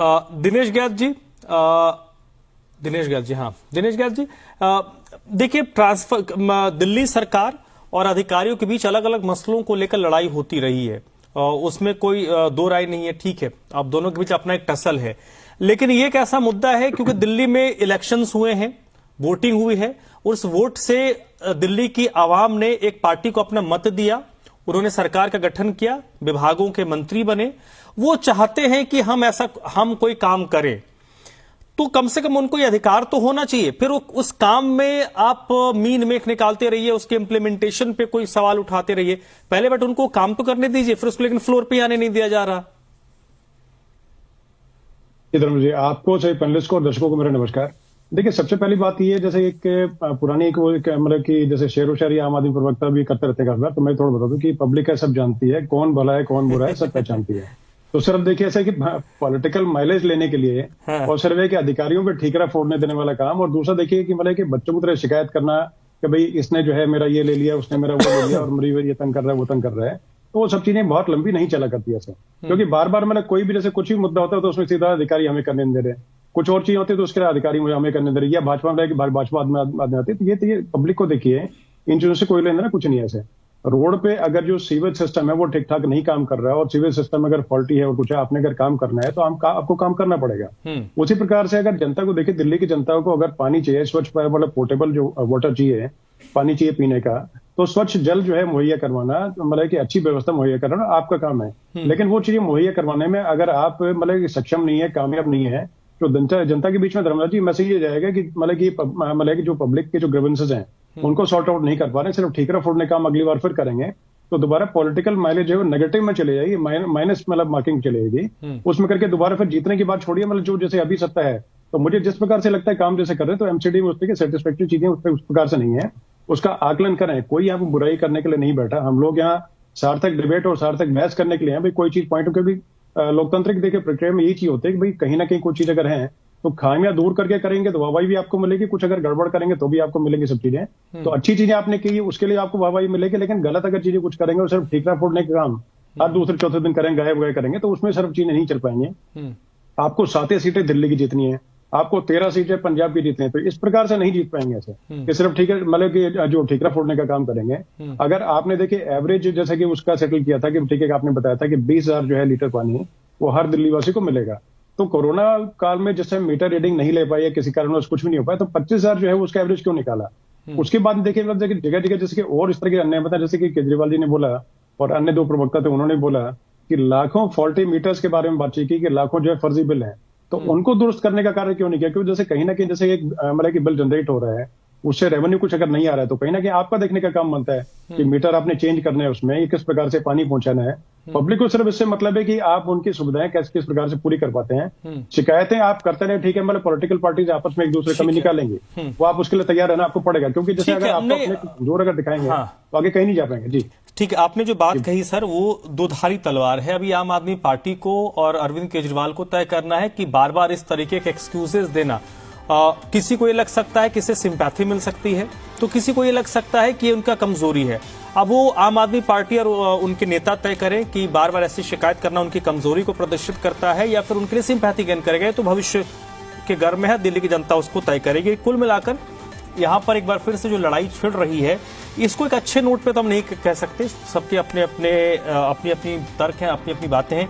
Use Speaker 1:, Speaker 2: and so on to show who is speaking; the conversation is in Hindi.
Speaker 1: दिनेश गैस जी, हाँ दिनेश गैस जी, देखिए ट्रांसफर दिल्ली सरकार और अधिकारियों के बीच अलग अलग मसलों को लेकर लड़ाई होती रही है, उसमें कोई दो राय नहीं है, ठीक है। अब दोनों के बीच अपना एक टसल है, लेकिन ये एक ऐसा मुद्दा है क्योंकि दिल्ली में इलेक्शंस हुए हैं, वोटिंग हुई है, और उस वोट से दिल्ली की आवाम ने एक पार्टी को अपना मत दिया, उन्होंने सरकार का गठन किया, विभागों के मंत्री बने। वो चाहते हैं कि हम कोई काम करें, तो कम से कम उनको ये अधिकार तो होना चाहिए। फिर उस काम में आप मीन मेख निकालते रहिए, उसके इंप्लीमेंटेशन पे कोई सवाल उठाते रहिए, पहले बट उनको काम तो करने दीजिए, फिर उसको लेकिन फ्लोर पे आने नहीं दिया जा रहा।
Speaker 2: जी, आपको सही पैनलिस्ट को और दर्शकों को मेरा नमस्कार। देखिए, सबसे पहली बात यह है, जैसे एक पुरानी मतलब कि जैसे शेर व शायरी आम आदमी प्रवक्ता भी करते रहते हैं, तो मैं थोड़ा बता दूं कि पब्लिक है सब जानती है, कौन भला है कौन बुरा है सब पहचानती है। तो सिर्फ देखिए ऐसा कि पॉलिटिकल माइलेज लेने के लिए और सिर्फ है कि अधिकारियों पे ठीकरा फोड़ने देने वाला काम, और दूसरा देखिए कि मतलब कि बच्चों की तरह शिकायत करना कि भाई इसने जो है मेरा ये ले लिया, उसने मेरा वो ले लिया, और मेरी ये तंग कर रहा है वो तंग कर रहा है, तो वो सब चीजें बहुत लंबी नहीं चला करती ऐसे। क्योंकि बार बार मतलब कोई भी जैसे कुछ भी मुद्दा होता है तो उसमें सीधा अधिकारी हमें करने नहीं दे रहे, कुछ और चीज होती है तो उसके लिए अधिकारी मुझे हमें करने दे रही है, भाजपा में भाजपा आदमी आती है। तो ये पब्लिक को देखिए, इन चीजों से कोई लेना देना कुछ नहीं है ऐसे। रोड पे अगर जो सीवेज सिस्टम है वो ठीक ठाक नहीं काम कर रहा है, और सीवेज सिस्टम अगर फॉल्टी है और कुछ है, आपने अगर काम करना है तो आपको काम करना पड़ेगा। उसी प्रकार से अगर जनता को देखिए, दिल्ली की जनता को अगर पानी चाहिए, स्वच्छ मतलब पोर्टेबल जो वाटर चाहिए, पानी चाहिए पीने का, तो स्वच्छ जल जो है मुहैया करवाना, मतलब कि अच्छी व्यवस्था मुहैया करवाना आपका काम है। लेकिन वो चीजें मुहैया करवाने में अगर आप मतलब सक्षम नहीं है, कामयाब नहीं है, तो जनता के बीच में धर्मराज जी मैसेज ये जाएगा कि मतलब कि जो पब्लिक के जो ग्रीवेंसेस हैं उनको सॉर्ट आउट नहीं कर पा रहे, सिर्फ ठीकरा फोड़ने काम अगली बार फिर करेंगे, तो दोबारा पॉलिटिकल माइलेज जो है नेगेटिव में चले जाएगी, माइनस मतलब मार्किंग चलेगी, उसमें करके दोबारा फिर जीतने की बात छोड़िए। मतलब जो जैसे अभी सत्ता है, तो मुझे जिस प्रकार से लगता है काम जैसे कर रहे हैं, तो एमसीडी में उसके सेटिस्फैक्टरी चीजें उस प्रकार से नहीं है, उसका आकलन करें। कोई यहाँ पर बुराई करने के लिए नहीं बैठा, हम लोग यहाँ सार्थक डिबेट और सार्थक बहस करने के लिए हैं। भाई कोई चीज पॉइंट होकर भी लोकतांत्रिक देखिए प्रक्रिया में यही चीज होती है कि भाई कहीं ना कहीं कोई चीज अगर है तो खामियां दूर करके करेंगे तो वाहवाही भी आपको मिलेगी, कुछ अगर गड़बड़ करेंगे तो भी आपको मिलेंगी सब चीजें। तो अच्छी चीजें आपने की उसके लिए आपको वाहवाही मिलेगी, लेकिन गलत अगर चीजें कुछ करेंगे और सिर्फ ठीकरा फोड़ने का काम हर दूसरे चौथे दिन करेंगे, गायब गए करेंगे, तो उसमें सिर्फ चीजें नहीं चल पाएंगे। आपको 7 सीटें दिल्ली की जीतनी है, आपको 13 सीटें पंजाब की जीतनी है, तो इस प्रकार से नहीं जीत पाएंगे ऐसे कि सिर्फ ठीक है मतलब कि जो ठीकरा फोड़ने का काम करेंगे। अगर आपने देखिए एवरेज जैसे कि उसका सेटल किया था कि ठीक है, आपने बताया था कि 20,000 जो है लीटर पानी वो हर दिल्ली वासी को मिलेगा। तो कोरोना काल में जैसे मीटर रीडिंग नहीं ले पाई या किसी कारण कुछ भी नहीं हो पाया, तो 25,000 जो है उसका एवरेज क्यों निकाला। उसके बाद देखिए जगह जगह जैसे कि और इस तरह के अन्य बता, जैसे कि केजरीवाल जी ने बोला और अन्य 2 प्रवक्ता थे उन्होंने बोला कि लाखों फॉल्टी मीटर्स के बारे में बातचीत की कि लाखों जो है फर्जी बिल है, तो उनको दुरुस्त करने का कार्य क्यों नहीं किया। क्योंकि जैसे कहीं ना कहीं जैसे एक मतलब कि बिल जनरेट हो रहा है, उससे रेवेन्यू कुछ अगर नहीं आ रहा है, तो कहीं ना कहीं आपका देखने का काम बनता है कि मीटर आपने चेंज करना है, उसमें किस प्रकार से पानी पहुंचाना है। पब्लिक को सिर्फ इससे मतलब है कि आप उनकी सुविधाएं किस प्रकार से पूरी कर पाते हैं। शिकायतें आप करते रहे, ठीक है, मतलब पॉलिटिकल पार्टीज आपस में एक दूसरे कमी निकालेंगे, वो आप उसके लिए तैयार रहना आपको पड़ेगा, क्योंकि जैसे अगर आप अपने जोर अगर दिखाएंगे तो आगे कहीं नहीं जा पाएंगे। जी
Speaker 1: ठीक है, आपने जो बात कही सर, वो दोधारी तलवार है। अभी आम आदमी पार्टी को और अरविंद केजरीवाल को तय करना है कि बार बार इस तरीके के एक्सक्यूजेस देना, किसी को ये लग सकता है कि इससे सिंपैथी मिल सकती है, तो किसी को ये लग सकता है कि ये उनका कमजोरी है। अब वो आम आदमी पार्टी और उनके नेता तय करें कि बार बार ऐसी शिकायत करना उनकी कमजोरी को प्रदर्शित करता है या फिर उनके लिए सिंपैथी गेन करेगा। तो भविष्य के घर में है, दिल्ली की जनता उसको तय करेगी। कुल मिलाकर यहाँ पर एक बार फिर से जो लड़ाई छिड़ रही है, इसको एक अच्छे नोट पे तो हम नहीं कह सकते, सबके अपने अपने अपनी अपनी तर्क हैं, अपनी अपनी बातें हैं।